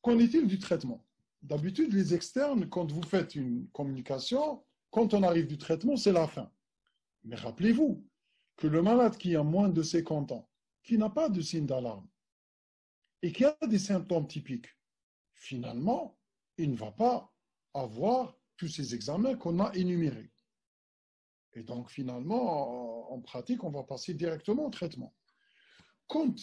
qu'en est-il du traitement? D'habitude, les externes, quand vous faites une communication, quand on arrive du traitement, c'est la fin. Mais rappelez-vous que le malade qui a moins de 50 ans, qui n'a pas de signe d'alarme et qui a des symptômes typiques, finalement, il ne va pas avoir tous ces examens qu'on a énumérés. Et donc, finalement, en pratique, on va passer directement au traitement. Quand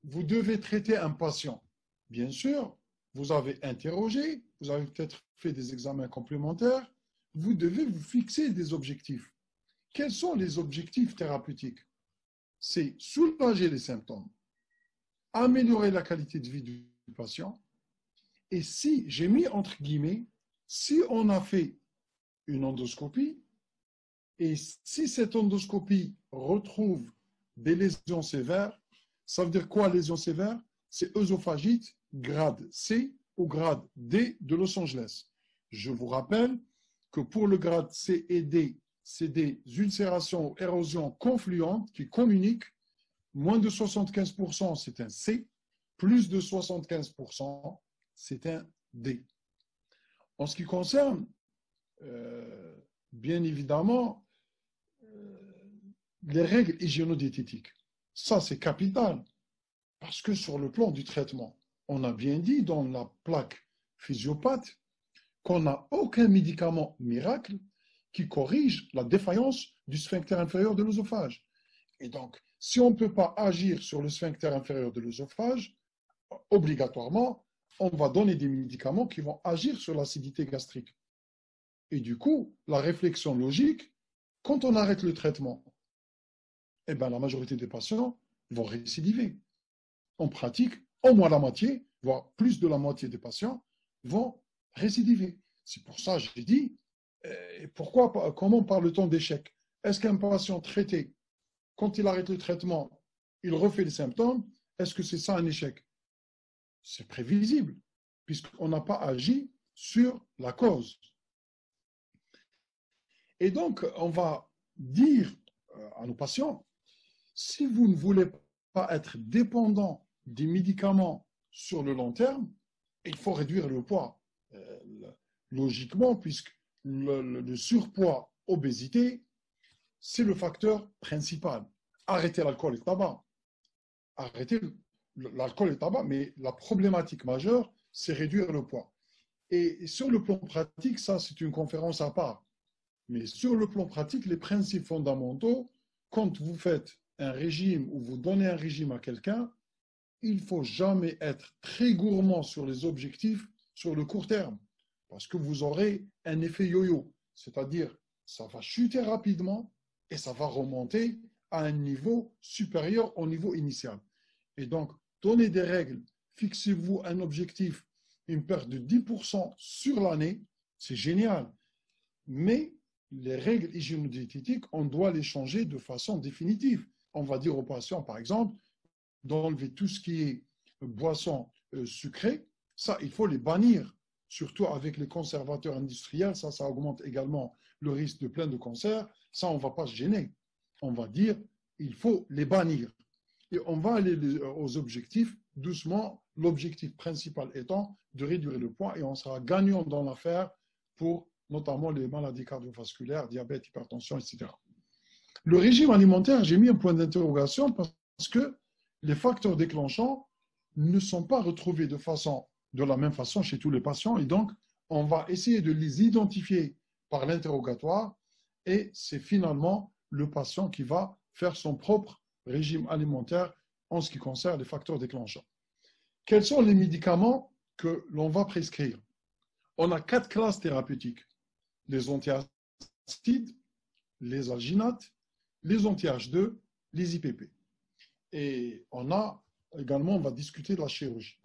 vous devez traiter un patient, bien sûr, vous avez interrogé, vous avez peut-être fait des examens complémentaires, vous devez vous fixer des objectifs. Quels sont les objectifs thérapeutiques? C'est soulager les symptômes, améliorer la qualité de vie du patient. Et si, j'ai mis entre guillemets, si on a fait une endoscopie, et si cette endoscopie retrouve des lésions sévères, ça veut dire quoi, lésions sévères? C'est œsophagite grade C ou grade D de Los Angeles. Je vous rappelle que pour le grade C et D, c'est des ulcérations ou érosions confluentes qui communiquent. Moins de 75%, c'est un C. Plus de 75%, c'est un D. En ce qui concerne, bien évidemment, les règles hygiéno-diététiques, ça c'est capital. Parce que sur le plan du traitement, on a bien dit dans la plaque physiopathe qu'on n'a aucun médicament miracle qui corrige la défaillance du sphincter inférieur de l'œsophage. Et donc, si on ne peut pas agir sur le sphincter inférieur de l'œsophage, obligatoirement, on va donner des médicaments qui vont agir sur l'acidité gastrique. Et du coup, la réflexion logique, quand on arrête le traitement, eh bien, la majorité des patients vont récidiver. En pratique, au moins la moitié, voire plus de la moitié des patients vont récidiver. C'est pour ça que j'ai dit, comment parle-t-on d'échec? Est-ce qu'un patient traité, quand il arrête le traitement, il refait les symptômes? Est-ce que c'est ça un échec? C'est prévisible, puisqu'on n'a pas agi sur la cause. Et donc, on va dire à nos patients, si vous ne voulez pas être dépendant des médicaments sur le long terme, il faut réduire le poids. Logiquement, puisque le surpoids, obésité, c'est le facteur principal. Arrêter l'alcool et le tabac. Arrêter l'alcool et le tabac, mais la problématique majeure, c'est réduire le poids. Et sur le plan pratique, ça, c'est une conférence à part. Mais sur le plan pratique, les principes fondamentaux, quand vous faites un régime ou vous donnez un régime à quelqu'un, il ne faut jamais être très gourmand sur les objectifs sur le court terme, parce que vous aurez un effet yo-yo, c'est-à-dire ça va chuter rapidement et ça va remonter à un niveau supérieur au niveau initial. Et donc, donnez des règles, fixez-vous un objectif, une perte de 10% sur l'année, c'est génial. Mais les règles hygiéno-diététiques, on doit les changer de façon définitive. On va dire aux patients, par exemple, d'enlever tout ce qui est boissons sucrées, ça, il faut les bannir, surtout avec les conservateurs industriels, ça augmente également le risque de plein de cancers, ça, on ne va pas se gêner. On va dire, il faut les bannir. Et on va aller aux objectifs doucement, l'objectif principal étant de réduire le poids et on sera gagnant dans l'affaire pour notamment les maladies cardiovasculaires, diabète, hypertension, etc. Le régime alimentaire, j'ai mis un point d'interrogation parce que les facteurs déclenchants ne sont pas retrouvés de la même façon chez tous les patients et donc on va essayer de les identifier par l'interrogatoire et c'est finalement le patient qui va faire son propre régime alimentaire en ce qui concerne les facteurs déclenchants. Quels sont les médicaments que l'on va prescrire? On a 4 classes thérapeutiques, les antiacides, les alginates, les anti-H2, les IPP. Et on a également, on va discuter de la chirurgie.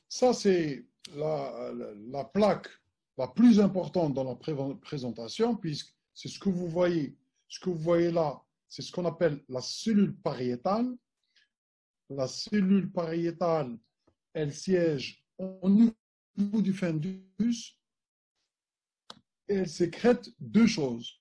Ça, c'est la plaque la plus importante dans la présentation, puisque c'est ce que vous voyez. Ce que vous voyez là, c'est ce qu'on appelle la cellule pariétale. La cellule pariétale, elle siège au niveau du fundus et elle sécrète 2 choses.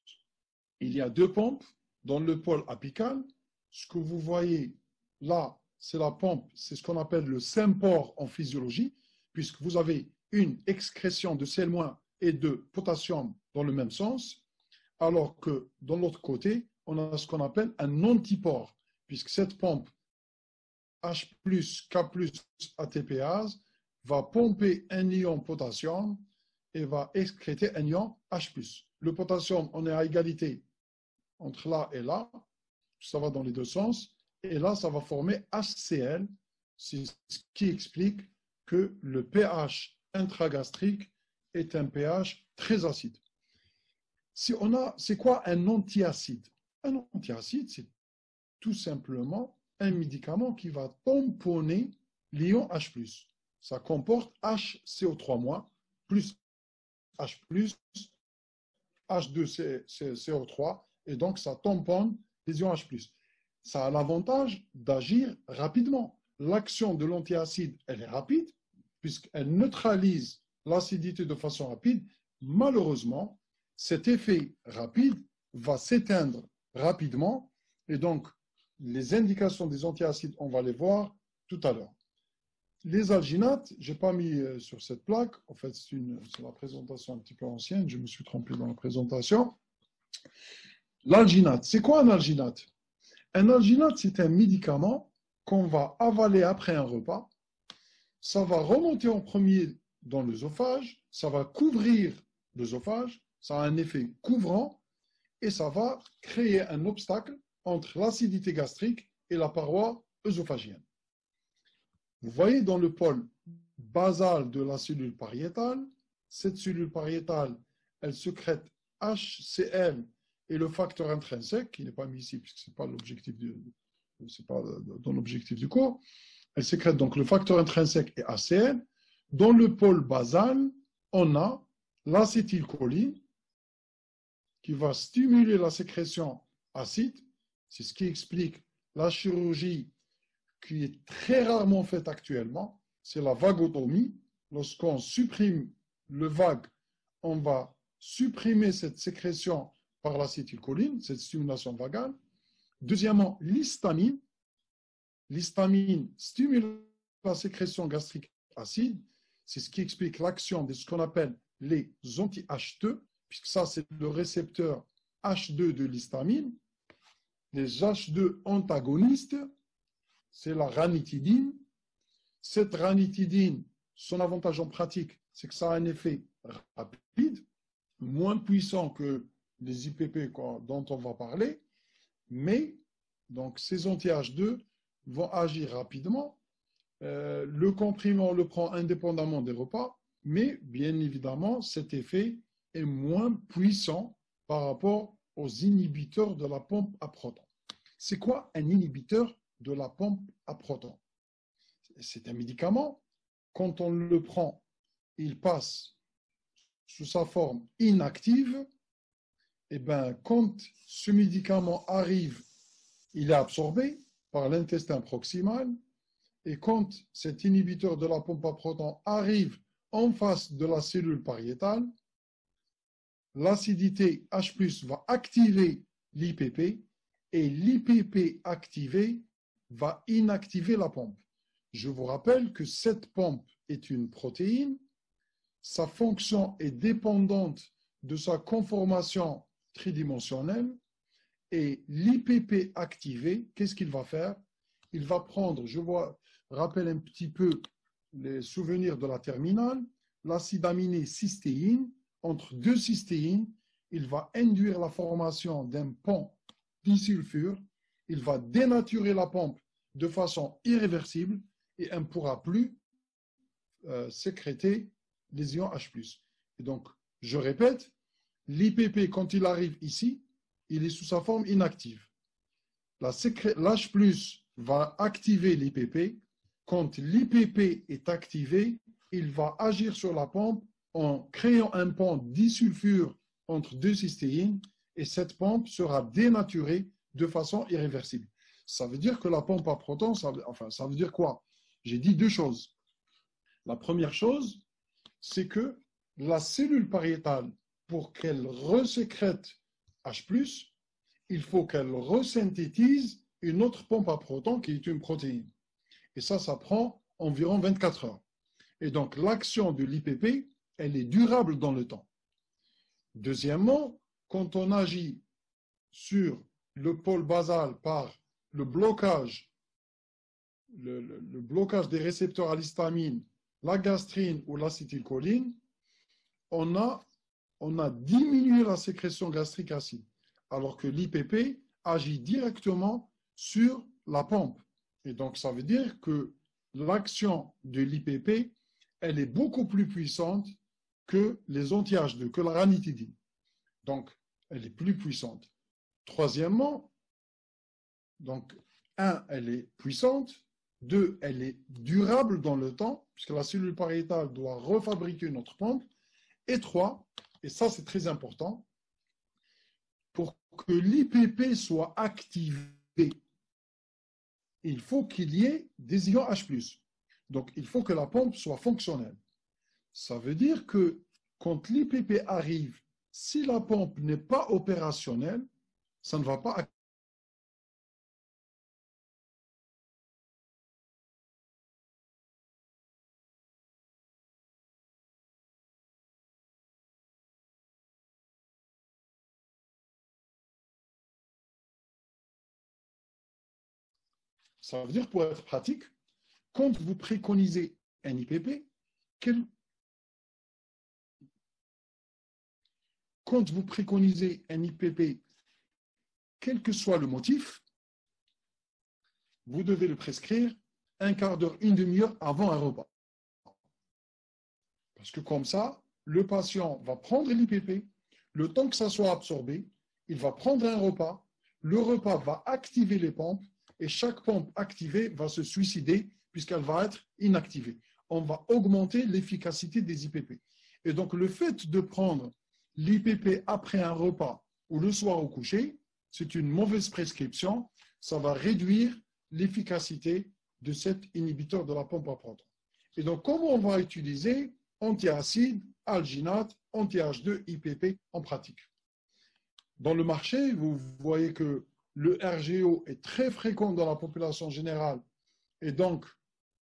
Il y a 2 pompes dans le pôle apical. Ce que vous voyez là, c'est la pompe, c'est ce qu'on appelle le sympore en physiologie, puisque vous avez une excrétion de Cl- et de potassium dans le même sens, alors que dans l'autre côté, on a ce qu'on appelle un antipore, puisque cette pompe H+, K+, ATPase va pomper un ion potassium et va excréter un ion H+. Le potassium, on est à égalité entre là et là, ça va dans les deux sens, et là, ça va former HCl, c'est ce qui explique que le pH intragastrique est un pH très acide. C'est quoi un antiacide? Un antiacide, c'est tout simplement un médicament qui va tamponner l'ion H+. Ça comporte HCO3- plus H+, H2CO3, et donc ça tamponne les ions H+. Ça a l'avantage d'agir rapidement. L'action de l'antiacide, elle est rapide, puisqu'elle neutralise l'acidité de façon rapide. Malheureusement, cet effet rapide va s'éteindre rapidement, et donc les indications des antiacides, on va les voir tout à l'heure. Les alginates, je n'ai pas mis sur cette plaque, en fait c'est la présentation un petit peu ancienne, je me suis trompé dans la présentation. L'alginate, c'est quoi un alginate? Un alginate, c'est un médicament qu'on va avaler après un repas. Ça va remonter en premier dans l'œsophage, ça va couvrir l'œsophage, ça a un effet couvrant et ça va créer un obstacle entre l'acidité gastrique et la paroi œsophagienne. Vous voyez dans le pôle basal de la cellule pariétale, cette cellule pariétale, elle sécrète HCl et le facteur intrinsèque, qui n'est pas mis ici puisque ce n'est pas l'objectif c'est pas dans l'objectif du cours. Elle sécrète donc le facteur intrinsèque et HCl. Dans le pôle basal, on a l'acétylcholine qui va stimuler la sécrétion acide. C'est ce qui explique la chirurgie qui est très rarement faite actuellement. C'est la vagotomie. Lorsqu'on supprime le vague, on va supprimer cette sécrétion par l'acétylcholine, cette stimulation vagale. Deuxièmement, l'histamine. L'histamine stimule la sécrétion gastrique acide. C'est ce qui explique l'action de ce qu'on appelle les anti-H2, puisque ça, c'est le récepteur H2 de l'histamine. Les H2 antagonistes, c'est la ranitidine. Cette ranitidine, son avantage en pratique, c'est que ça a un effet rapide, moins puissant que les IPP dont on va parler, mais donc ces anti-H2 vont agir rapidement. Le comprimé, on le prend indépendamment des repas, mais bien évidemment, cet effet est moins puissant par rapport aux inhibiteurs de la pompe à protons. C'est quoi un inhibiteur de la pompe à protons? C'est un médicament. Quand on le prend, il passe sous sa forme inactive. Et bien, quand ce médicament arrive, il est absorbé par l'intestin proximal. Et quand cet inhibiteur de la pompe à protons arrive en face de la cellule pariétale, l'acidité H+ va activer l'IPP et l'IPP activé va inactiver la pompe. Je vous rappelle que cette pompe est une protéine. Sa fonction est dépendante de sa conformation tridimensionnelle. Et l'IPP activé, qu'est-ce qu'il va faire? Il va prendre, rappelle un petit peu les souvenirs de la terminale, l'acide aminé cystéine. Entre deux cystéines, il va induire la formation d'un pont disulfure. Il va dénaturer la pompe de façon irréversible et elle ne pourra plus sécréter les ions H+. Et donc, je répète, l'IPP, quand il arrive ici, il est sous sa forme inactive. L'H+ va activer l'IPP. Quand l'IPP est activé, il va agir sur la pompe en créant un pont disulfure entre deux cystéines et cette pompe sera dénaturée de façon irréversible. Ça veut dire que la pompe à protons, ça veut dire quoi? J'ai dit deux choses. La première chose, c'est que la cellule pariétale, pour qu'elle resécrète H+, il faut qu'elle resynthétise une autre pompe à protons qui est une protéine. Et ça prend environ 24 heures. Et donc, l'action de l'IPP, elle est durable dans le temps. Deuxièmement, quand on agit sur le pôle basal par le blocage des récepteurs à l'histamine, la gastrine ou l'acétylcholine, on a diminué la sécrétion gastrique acide, alors que l'IPP agit directement sur la pompe. Et donc, ça veut dire que l'action de l'IPP, elle est beaucoup plus puissante que les anti-H2, que la ranitidine. Donc, elle est plus puissante. Troisièmement, donc, elle est puissante. 2, elle est durable dans le temps, puisque la cellule pariétale doit refabriquer notre pompe. Et 3, et ça c'est très important, pour que l'IPP soit activé, il faut qu'il y ait des ions H+. Donc, il faut que la pompe soit fonctionnelle. Ça veut dire que quand l'IPP arrive, si la pompe n'est pas opérationnelle, ça ne va pas activer. Ça veut dire, pour être pratique, quand vous préconisez un IPP, quel que soit le motif, vous devez le prescrire un quart d'heure, une demi-heure avant un repas. Parce que comme ça, le patient va prendre l'IPP, le temps que ça soit absorbé, il va prendre un repas, le repas va activer les pompes et chaque pompe activée va se suicider puisqu'elle va être inactivée. On va augmenter l'efficacité des IPP. Et donc, le fait de prendre l'IPP après un repas ou le soir au coucher, c'est une mauvaise prescription. Ça va réduire l'efficacité de cet inhibiteur de la pompe à proton. Et donc, comment on va utiliser antiacide, alginate, anti-H2, IPP en pratique? Dans le marché, vous voyez que le RGO est très fréquent dans la population générale et donc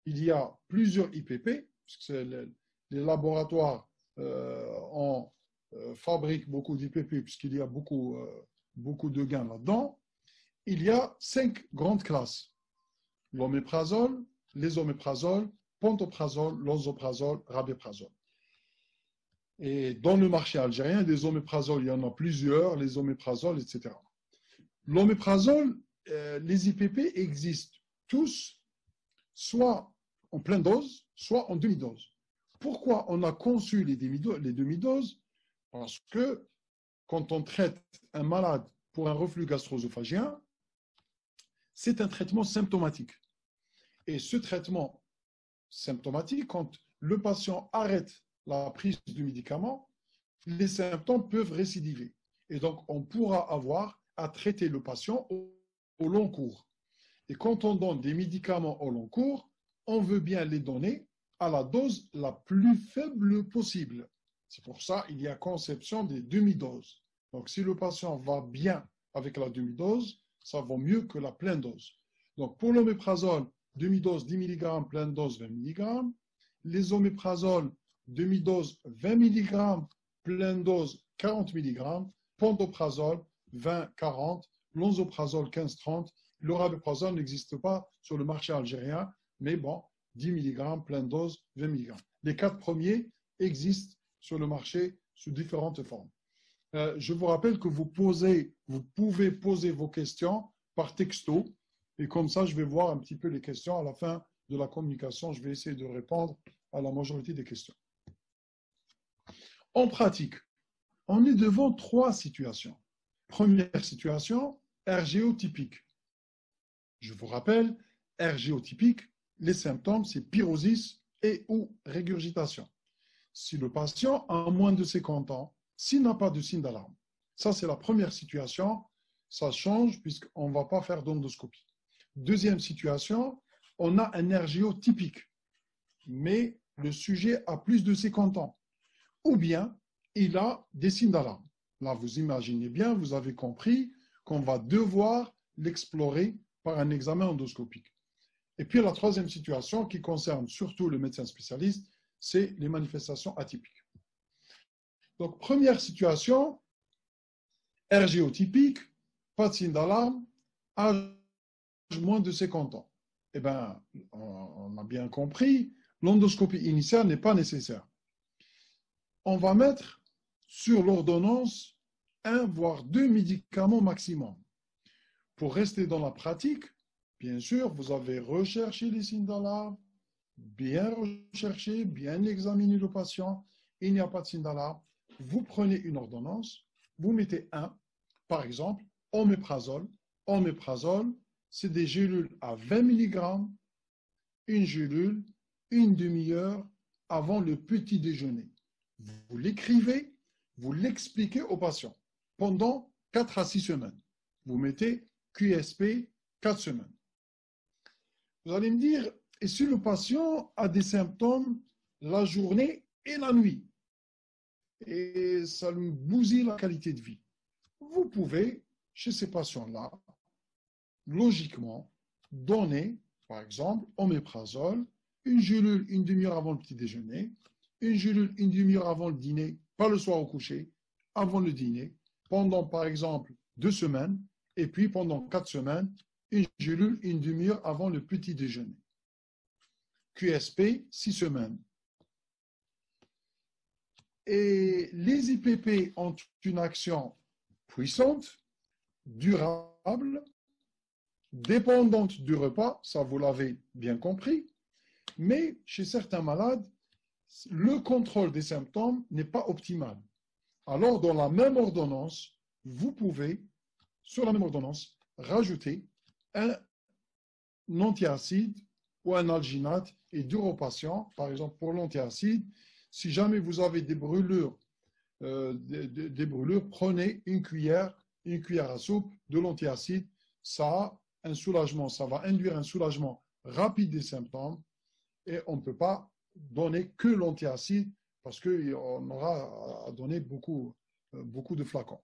il y a plusieurs IPP, puisque les laboratoires fabriquent beaucoup d'IPP puisqu'il y a beaucoup de gains là-dedans. Il y a 5 grandes classes: l'oméprazole, l'esoméprazole, pantoprazole, lansoprazole, rabéprazole. Et dans le marché algérien, des oméprazoles, il y en a plusieurs, les oméprazoles, etc. L'oméprazole, les IPP existent tous, soit en pleine dose, soit en demi-dose. Pourquoi on a conçu les demi-doses? Parce que quand on traite un malade pour un reflux gastro-œsophagien, c'est un traitement symptomatique. Et ce traitement symptomatique, quand le patient arrête la prise du médicament, les symptômes peuvent récidiver. Et donc, on pourra avoir à traiter le patient au long cours. Et quand on donne des médicaments au long cours, on veut bien les donner à la dose la plus faible possible. C'est pour ça qu'il y a conception des demi-doses. Donc, si le patient va bien avec la demi-dose, ça vaut mieux que la pleine dose. Donc, pour l'oméprazole, demi-dose 10 mg, pleine dose 20 mg. Les oméprazoles, demi-dose 20 mg, pleine dose 40 mg. Pantoprazole 20-40, lansoprazole 15-30. Le rabéprazole n'existe pas sur le marché algérien, mais bon, 10 mg, pleine dose, 20 mg. Les 4 premiers existent sur le marché sous différentes formes. Je vous rappelle que vous pouvez poser vos questions par texto, et comme ça, je vais voir un petit peu les questions. À la fin de la communication, je vais essayer de répondre à la majorité des questions. En pratique, on est devant 3 situations. Première situation, RGO typique. Je vous rappelle, RGO typique, les symptômes, c'est pyrosis et ou régurgitation. Si le patient a moins de 50 ans, s'il n'a pas de signe d'alarme. Ça, c'est la première situation. Ça change puisqu'on ne va pas faire d'endoscopie. Deuxième situation, on a un RGO typique, mais le sujet a plus de 50 ans. Ou bien, il a des signes d'alarme. Là, vous imaginez bien, vous avez compris qu'on va devoir l'explorer par un examen endoscopique. Et puis la troisième situation qui concerne surtout le médecin spécialiste, c'est les manifestations atypiques. Donc, première situation, RGO typique, pas de signe d'alarme, âge moins de 50 ans. Eh bien, on a bien compris, l'endoscopie initiale n'est pas nécessaire. On va mettre sur l'ordonnance 1 voire 2 médicaments maximum. Pour rester dans la pratique, bien sûr, vous avez recherché les signes d'alarme, bien recherché, bien examiné le patient, il n'y a pas de signe d'alarme. Vous prenez une ordonnance, vous mettez par exemple, oméprazole. Oméprazole, c'est des gélules à 20 mg, une gélule, une demi-heure avant le petit déjeuner. Vous l'écrivez, vous l'expliquez au patient pendant 4 à 6 semaines. Vous mettez QSP 4 semaines. Vous allez me dire, et si le patient a des symptômes la journée et la nuit, et ça lui bousille la qualité de vie, vous pouvez, chez ces patients-là, logiquement, donner, par exemple, oméprazole, une gélule une demi-heure avant le petit déjeuner, une gélule une demi-heure avant le dîner, pas le soir au coucher, avant le dîner, pendant, par exemple, 2 semaines, et puis pendant 4 semaines, une gélule une demi-heure avant le petit déjeuner. QSP, 6 semaines. Et les IPP ont une action puissante, durable, dépendante du repas, ça vous l'avez bien compris, mais chez certains malades, le contrôle des symptômes n'est pas optimal. Alors, dans la même ordonnance, vous pouvez, sur la même ordonnance, rajouter un antiacide ou un alginate et dire au patient, par exemple pour l'antiacide, si jamais vous avez des brûlures, prenez une cuillère à soupe de l'antiacide, ça a un soulagement, ça va induire un soulagement rapide des symptômes et on ne peut pas donner que l'antiacide parce qu'on aura à donner beaucoup de flacons.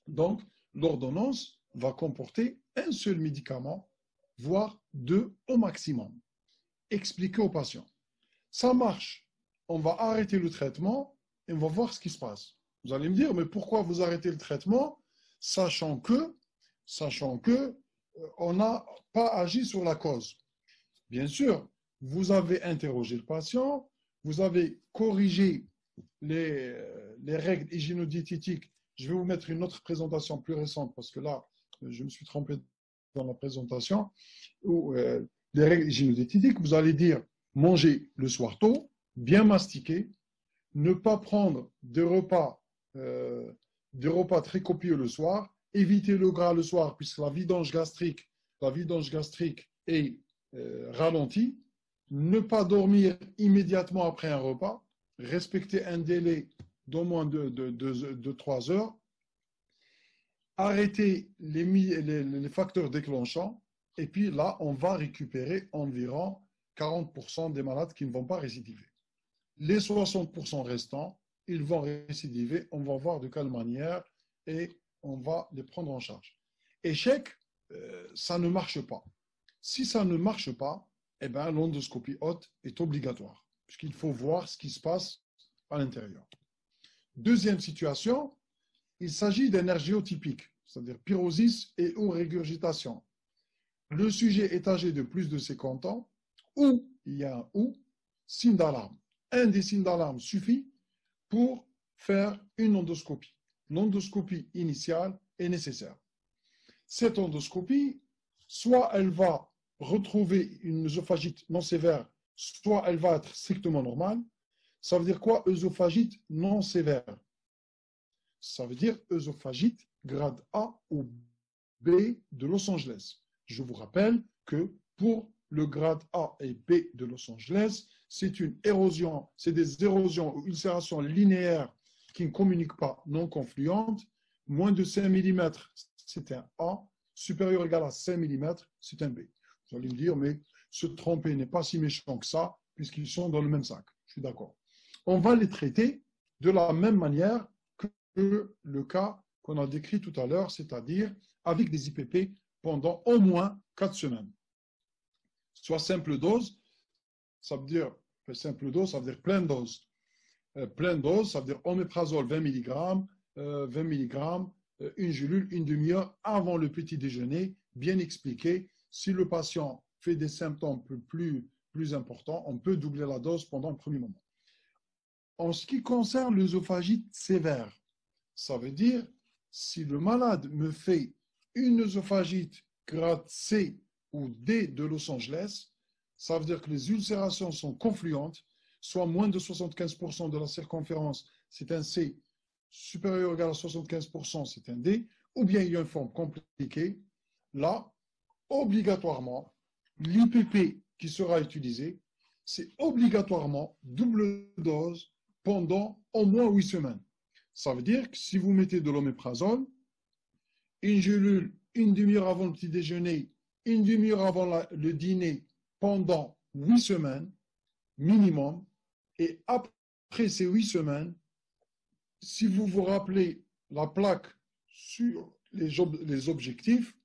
Donc, l'ordonnance va comporter un seul médicament, voire 2 au maximum. Expliquez au patient. Ça marche, on va arrêter le traitement et on va voir ce qui se passe. Vous allez me dire, mais pourquoi vous arrêtez le traitement, sachant que on n'a pas agi sur la cause. Bien sûr, vous avez interrogé le patient, vous avez corrigé les règles hygiéno-diététiques. Je vais vous mettre une autre présentation plus récente parce que là, je me suis trompé dans la présentation. Les règles hygiéno-diététiques, vous allez dire manger le soir tôt, bien mastiquer, ne pas prendre des repas très copieux le soir, éviter le gras le soir puisque la vidange gastrique est ralentie, ne pas dormir immédiatement après un repas, respecter un délai d'au moins de 3 heures, arrêter les facteurs déclenchants, et puis là, on va récupérer environ 40% des malades qui ne vont pas récidiver. Les 60% restants, ils vont récidiver, on va voir de quelle manière et on va les prendre en charge. Échec, ça ne marche pas. Si ça ne marche pas, eh bien, l'endoscopie haute est obligatoire, puisqu'il faut voir ce qui se passe à l'intérieur. Deuxième situation, il s'agit d'un RGO typique, c'est-à-dire pyrosis et ou régurgitation. Le sujet est âgé de plus de 50 ans, ou il y a un signe d'alarme. Un des signes d'alarme suffit pour faire une endoscopie. L'endoscopie initiale est nécessaire. Cette endoscopie, soit elle va retrouver une œsophagite non sévère, soit elle va être strictement normale. Ça veut dire quoi, œsophagite non sévère? Ça veut dire œsophagite grade A ou B de Los Angeles. Je vous rappelle que pour le grade A et B de Los Angeles, c'est une érosion, c'est des érosions ou ulcérations linéaires qui ne communiquent pas, non confluentes. Moins de 5 mm, c'est un A. Supérieur ou égal à 5 mm, c'est un B. Vous allez me dire, mais se tromper n'est pas si méchant que ça, puisqu'ils sont dans le même sac. Je suis d'accord. On va les traiter de la même manière que le cas qu'on a décrit tout à l'heure, c'est-à-dire avec des IPP pendant au moins 4 semaines. Soit simple dose, ça veut dire simple dose, ça veut dire pleine dose. Pleine dose, ça veut dire oméprazole 20 mg, 20 mg, une gélule, une demi-heure avant le petit déjeuner, bien expliqué. Si le patient fait des symptômes plus importants, on peut doubler la dose pendant le premier moment. En ce qui concerne l'œsophagite sévère, ça veut dire si le malade me fait une œsophagite grade C ou D de Los Angeles, ça veut dire que les ulcérations sont confluentes, soit moins de 75% de la circonférence, c'est un C, supérieur ou égal à 75%, c'est un D, ou bien il y a une forme compliquée. Là, obligatoirement, l'IPP qui sera utilisé, c'est obligatoirement double dose pendant au moins 8 semaines. Ça veut dire que si vous mettez de l'oméprazole, une gélule, une demi-heure avant le petit déjeuner, une demi-heure avant le dîner, pendant 8 semaines minimum, et après ces 8 semaines, si vous vous rappelez la plaque sur les objectifs,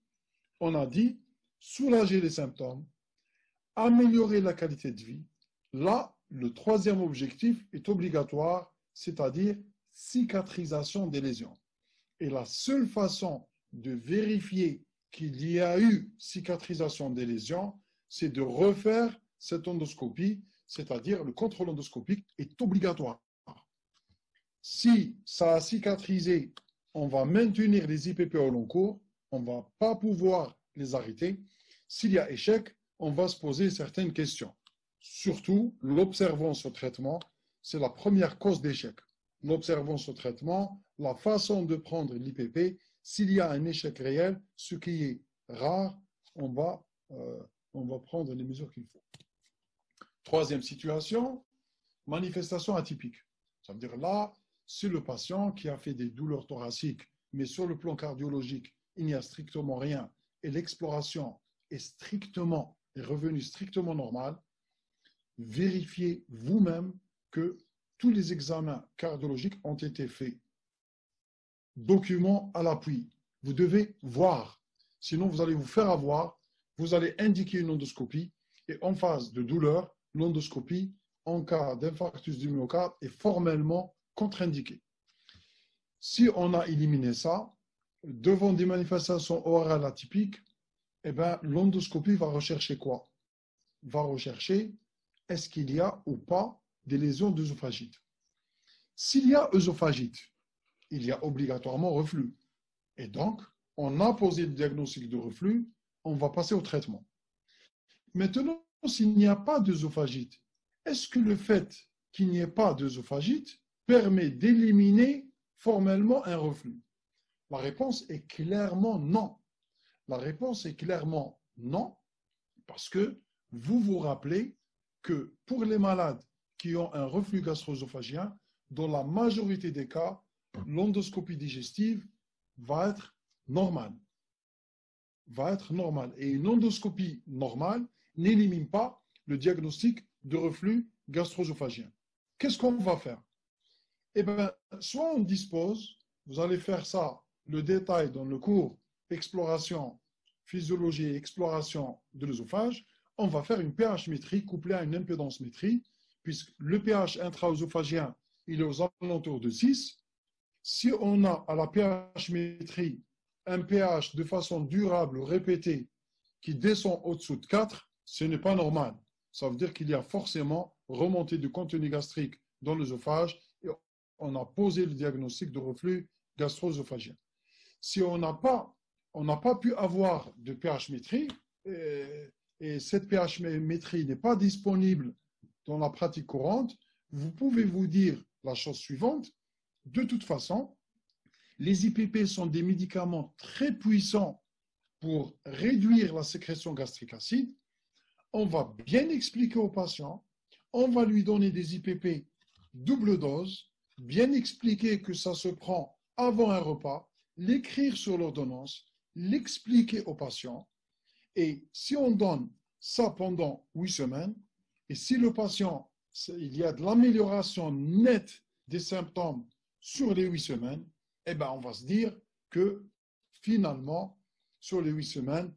on a dit soulager les symptômes, améliorer la qualité de vie. Là, le troisième objectif est obligatoire, c'est-à-dire cicatrisation des lésions. Et la seule façon de vérifier qu'il y a eu cicatrisation des lésions, c'est de refaire cette endoscopie, c'est-à-dire le contrôle endoscopique est obligatoire. Si ça a cicatrisé, on va maintenir les IPP au long cours, on ne va pas pouvoir les arrêter. S'il y a échec, on va se poser certaines questions. Surtout, l'observance au traitement, c'est la première cause d'échec. L'observance au traitement, la façon de prendre l'IPP, s'il y a un échec réel, ce qui est rare, on va prendre les mesures qu'il faut. Troisième situation, manifestation atypique. Ça veut dire là, c'est le patient qui a fait des douleurs thoraciques, mais sur le plan cardiologique, il n'y a strictement rien et l'exploration est revenue strictement normale. Vérifiez vous-même que tous les examens cardiologiques ont été faits. Document à l'appui. Vous devez voir. Sinon, vous allez vous faire avoir. Vous allez indiquer une endoscopie et en phase de douleur, l'endoscopie, en cas d'infarctus du myocarde, est formellement contre-indiquée. Si on a éliminé ça, devant des manifestations orales atypiques, eh ben, l'endoscopie va rechercher quoi? Va rechercher est-ce qu'il y a ou pas des lésions d'œsophagite. S'il y a œsophagite, il y a obligatoirement reflux. Et donc, on a posé le diagnostic de reflux, on va passer au traitement. Maintenant, s'il n'y a pas d'œsophagite, est-ce que le fait qu'il n'y ait pas d'œsophagite permet d'éliminer formellement un reflux? La réponse est clairement non. La réponse est clairement non, parce que vous vous rappelez que pour les malades qui ont un reflux gastro-œsophagien, dans la majorité des cas, l'endoscopie digestive va être normale. Et une endoscopie normale n'élimine pas le diagnostic de reflux gastro-œsophagien. Qu'est-ce qu'on va faire? Eh bien, soit on dispose, vous allez faire ça, le détail dans le cours exploration, physiologie et exploration de l'œsophage, on va faire une pH-métrie couplée à une impédance-métrie, puisque le pH intra-œsophagien, il est aux alentours de 6. Si on a à la pH-métrie un pH de façon durable, répétée, qui descend au-dessous de 4, ce n'est pas normal. Ça veut dire qu'il y a forcément remontée du contenu gastrique dans l'œsophage et on a posé le diagnostic de reflux gastro-œsophagien. Si on n'a pas pu avoir de pH-métrie et cette pH-métrie n'est pas disponible dans la pratique courante, vous pouvez vous dire la chose suivante. De toute façon, les IPP sont des médicaments très puissants pour réduire la sécrétion gastrique acide. On va bien expliquer au patient, on va lui donner des IPP double dose, bien expliquer que ça se prend avant un repas, l'écrire sur l'ordonnance, l'expliquer au patient. Et si on donne ça pendant 8 semaines, et si le patient, il y a de l'amélioration nette des symptômes sur les 8 semaines, eh ben on va se dire que finalement, sur les 8 semaines,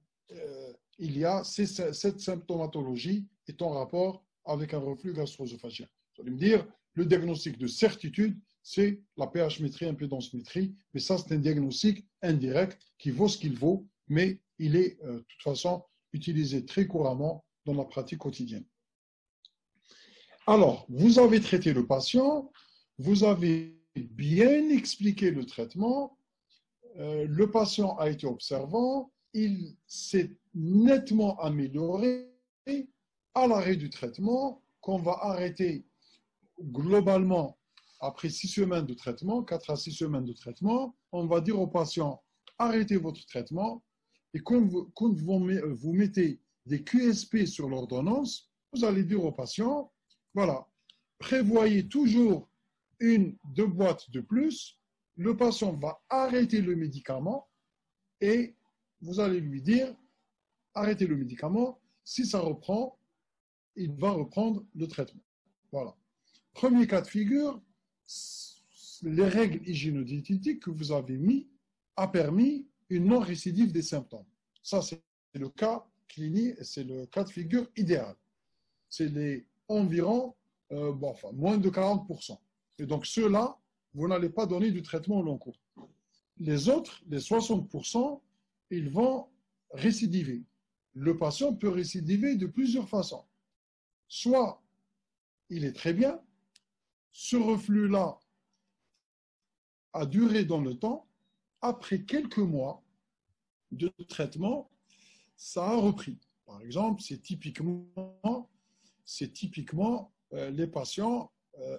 il y a cette symptomatologie est en rapport avec un reflux gastro-œsophagien. Vous allez me dire, le diagnostic de certitude, c'est la pH-métrie, impédance-métrie, mais ça, c'est un diagnostic indirect qui vaut ce qu'il vaut, mais il est de toute façon utilisé très couramment dans la pratique quotidienne. Alors, vous avez traité le patient, vous avez bien expliqué le traitement, le patient a été observant, il s'est nettement amélioré à l'arrêt du traitement, qu'on va arrêter globalement après 6 semaines de traitement, 4 à 6 semaines de traitement. On va dire au patient, arrêtez votre traitement, et quand vous mettez des QSP sur l'ordonnance, vous allez dire au patient, voilà, prévoyez toujours 1-2 boîtes de plus, le patient va arrêter le médicament et vous allez lui dire, arrêtez le médicament, si ça reprend, il va reprendre le traitement. Voilà. Premier cas de figure, les règles hygiéno-diététiques que vous avez mis a permis une non-récidive des symptômes. Ça, c'est le cas clinique, c'est le cas de figure idéal. C'est les environ, moins de 40%. Et donc, ceux-là, vous n'allez pas donner du traitement au long cours. Les autres, les 60%, ils vont récidiver. Le patient peut récidiver de plusieurs façons. Soit il est très bien, ce reflux-là a duré dans le temps, après quelques mois de traitement, ça a repris. Par exemple, c'est typiquement les patients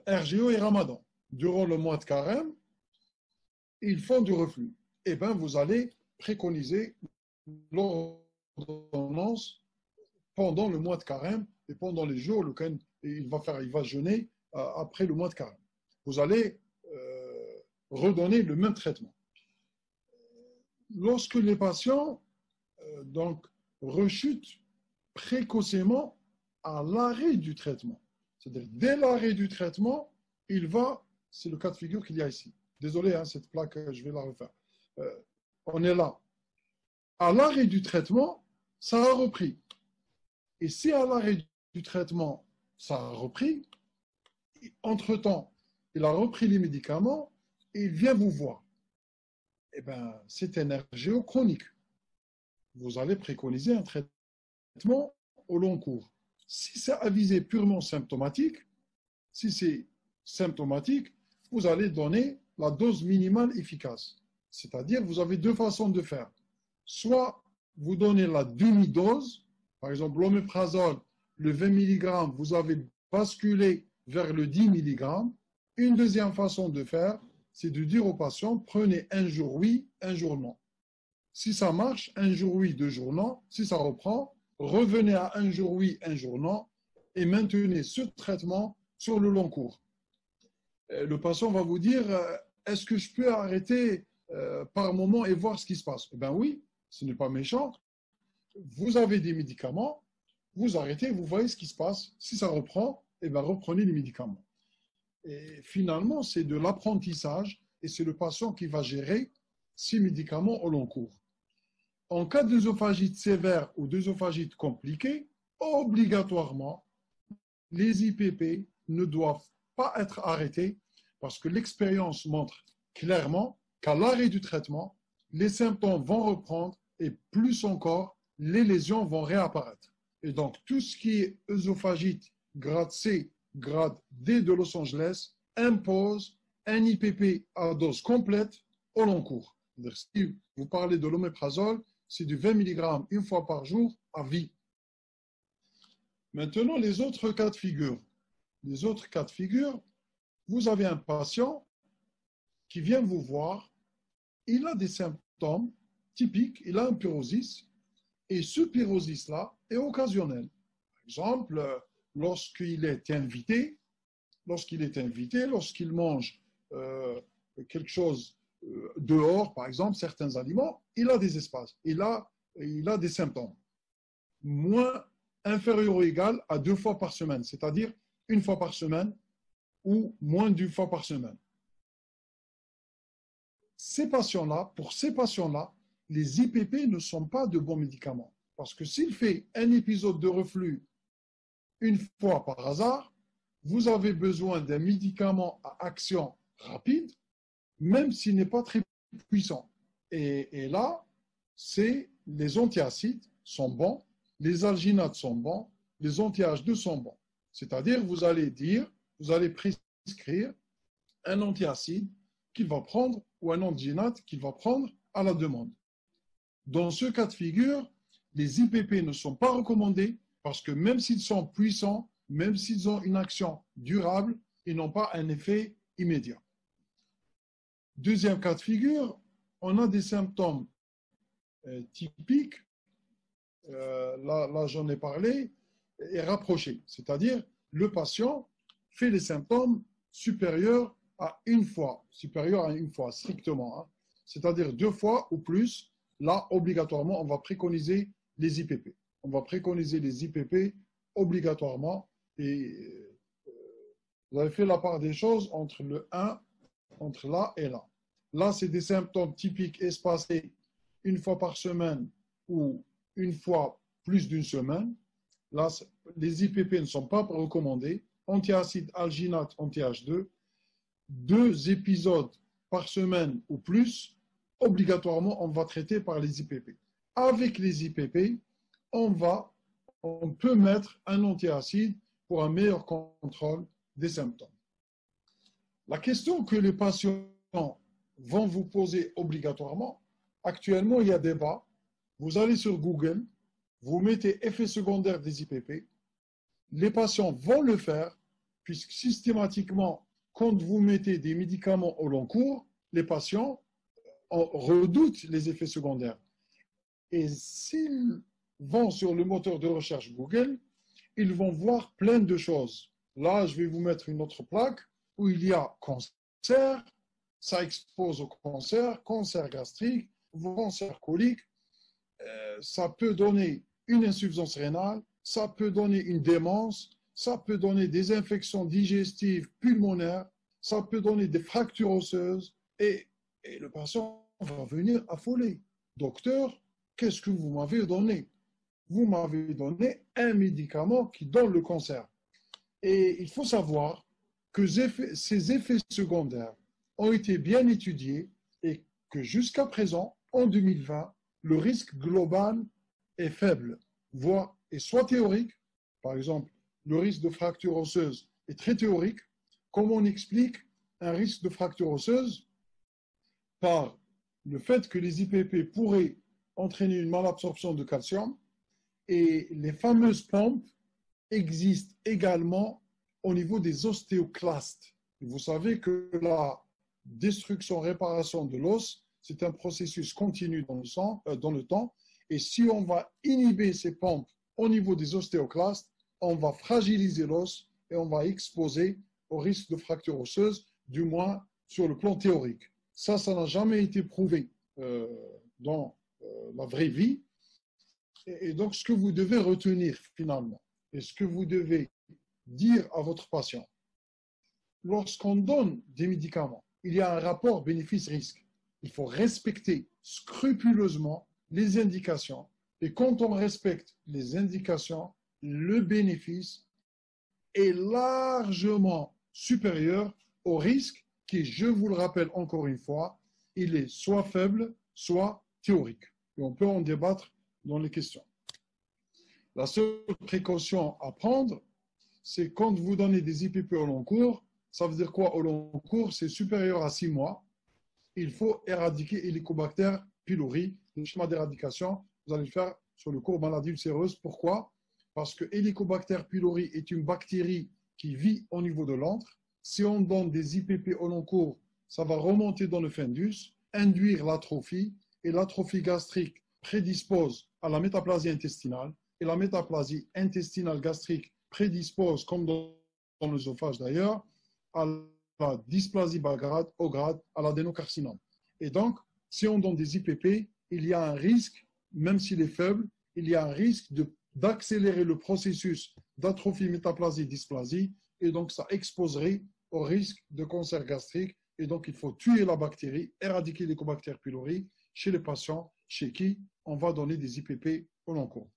RGO et Ramadan. Durant le mois de carême, ils font du reflux. Eh bien, vous allez préconiser l'ordonnance pendant le mois de carême et pendant les jours auxquels il va jeûner après le mois de carême. Vous allez redonner le même traitement. Lorsque les patients rechutent précocement à l'arrêt du traitement, c'est-à-dire dès l'arrêt du traitement, c'est le cas de figure qu'il y a ici. Désolé, cette plaque, je vais la refaire. On est là. À l'arrêt du traitement, ça a repris. Et si à l'arrêt du traitement, ça a repris, entre-temps, il a repris les médicaments et il vient vous voir. Eh bien, c'est un RGO chronique. Vous allez préconiser un traitement au long cours. Si c'est avisé purement symptomatique, vous allez donner la dose minimale efficace. C'est-à-dire, vous avez deux façons de faire. Soit vous donnez la demi-dose, par exemple l'oméprazole, le 20 mg, vous avez basculé vers le 10 mg. Une deuxième façon de faire, c'est de dire au patient, prenez un jour oui, un jour non. Si ça marche, un jour oui, 2 jours non. Si ça reprend, revenez à un jour oui, un jour non, et maintenez ce traitement sur le long cours. Le patient va vous dire, est-ce que je peux arrêter par moment et voir ce qui se passe? Eh bien oui, ce n'est pas méchant. Vous avez des médicaments, vous arrêtez, vous voyez ce qui se passe. Si ça reprend, eh bien reprenez les médicaments. Et finalement, c'est de l'apprentissage et c'est le patient qui va gérer ces médicaments au long cours. En cas d'œsophagite sévère ou d'œsophagite compliquée, obligatoirement, les IPP ne doivent pas être arrêtés parce que l'expérience montre clairement qu'à l'arrêt du traitement, les symptômes vont reprendre et plus encore, les lésions vont réapparaître. Et donc, tout ce qui est œsophagite grade C, grade D de Los Angeles impose un IPP à dose complète au long cours. Si vous parlez de l'oméprazole, c'est du 20 mg une fois par jour à vie. Maintenant, les autres cas de figure. Les autres cas de figure, vous avez un patient qui vient vous voir, il a des symptômes typiques, il a un pyrosis, et ce pyrosis-là est occasionnel. Par exemple, lorsqu'il est invité, lorsqu'il mange quelque chose dehors, par exemple, certains aliments, il a des espaces, il a des symptômes. Moins inférieur ou égal à 2 fois par semaine, c'est-à-dire 1 fois par semaine ou moins d'1 fois par semaine. Pour ces patients-là, les IPP ne sont pas de bons médicaments. Parce que s'il fait un épisode de reflux une fois par hasard, vous avez besoin d'un médicament à action rapide, même s'il n'est pas très puissant. Et là, les antiacides sont bons, les alginates sont bons, les anti-H2 sont bons. C'est-à-dire, vous allez prescrire un antiacide qu'il va prendre ou un alginate qu'il va prendre à la demande. Dans ce cas de figure, les IPP ne sont pas recommandés parce que même s'ils sont puissants, même s'ils ont une action durable, ils n'ont pas un effet immédiat. Deuxième cas de figure, on a des symptômes typiques, là j'en ai parlé, et rapprochés. C'est-à-dire, le patient fait les symptômes supérieurs à une fois strictement. Hein. C'est-à-dire 2 fois ou plus. Là, obligatoirement, on va préconiser les IPP. On va préconiser les IPP obligatoirement. Et vous avez fait la part des choses entre le 1, entre là et là. Là, c'est des symptômes typiques espacés une fois par semaine ou une fois plus d'une semaine. Là, les IPP ne sont pas recommandés. Antiacide, alginate, anti-H2. 2 épisodes par semaine ou plus, obligatoirement, on va traiter par les IPP. Avec les IPP, on peut mettre un antiacide pour un meilleur contrôle des symptômes. La question que les patients vont vous poser obligatoirement, actuellement, il y a débat. Vous allez sur Google, vous mettez effets secondaires des IPP. Les patients vont le faire, puisque systématiquement, quand vous mettez des médicaments au long cours, les patients redoutent les effets secondaires. Et s'ils vont sur le moteur de recherche Google, ils vont voir plein de choses. Là, je vais vous mettre une autre plaque où il y a cancer, ça expose au cancer, cancer gastrique, cancer colique, ça peut donner une insuffisance rénale, ça peut donner une démence, ça peut donner des infections digestives pulmonaires, ça peut donner des fractures osseuses et le patient va venir affolé. Docteur, qu'est-ce que vous m'avez donné? Vous m'avez donné un médicament qui donne le cancer. Et il faut savoir que ces effets secondaires ont été bien étudiés et que jusqu'à présent, en 2020, le risque global est faible, voire est soit théorique, par exemple, le risque de fracture osseuse est très théorique. Comment on explique un risque de fracture osseuse? Par le fait que les IPP pourraient entraîner une malabsorption de calcium et les fameuses pompes existent également au niveau des ostéoclastes. Et vous savez que la destruction-réparation de l'os, c'est un processus continu dans le temps. Et si on va inhiber ces pompes au niveau des ostéoclastes, on va fragiliser l'os et on va exposer au risque de fracture osseuse, du moins sur le plan théorique. Ça n'a jamais été prouvé dans la vraie vie. Et donc, ce que vous devez retenir finalement, et ce que vous devez dire à votre patient, lorsqu'on donne des médicaments, il y a un rapport bénéfice-risque. Il faut respecter scrupuleusement les indications. Et quand on respecte les indications, le bénéfice est largement supérieur au risque qui, je vous le rappelle encore une fois, il est soit faible, soit théorique. Et on peut en débattre dans les questions. La seule précaution à prendre, c'est quand vous donnez des IPP au long cours, ça veut dire quoi au long cours? C'est supérieur à 6 mois. Il faut éradiquer Helicobacter pylori. Le schéma d'éradication, vous allez le faire sur le cours maladie ulcéreuse. Pourquoi? Parce que Helicobacter pylori est une bactérie qui vit au niveau de l'antre. Si on donne des IPP au long cours, ça va remonter dans le fundus, induire l'atrophie, et l'atrophie gastrique prédispose à la métaplasie intestinale, et la métaplasie intestinale gastrique prédispose, comme dans l'œsophage d'ailleurs, à la dysplasie bas grade, au grade, à l'adénocarcinome. Et donc, si on donne des IPP, il y a un risque, même s'il est faible, il y a un risque d'accélérer le processus d'atrophie, métaplasie, dysplasie, et donc ça exposerait au risque de cancer gastrique. Et donc, il faut tuer la bactérie, éradiquer l'Helicobacter pylori chez les patients chez qui on va donner des IPP au long cours.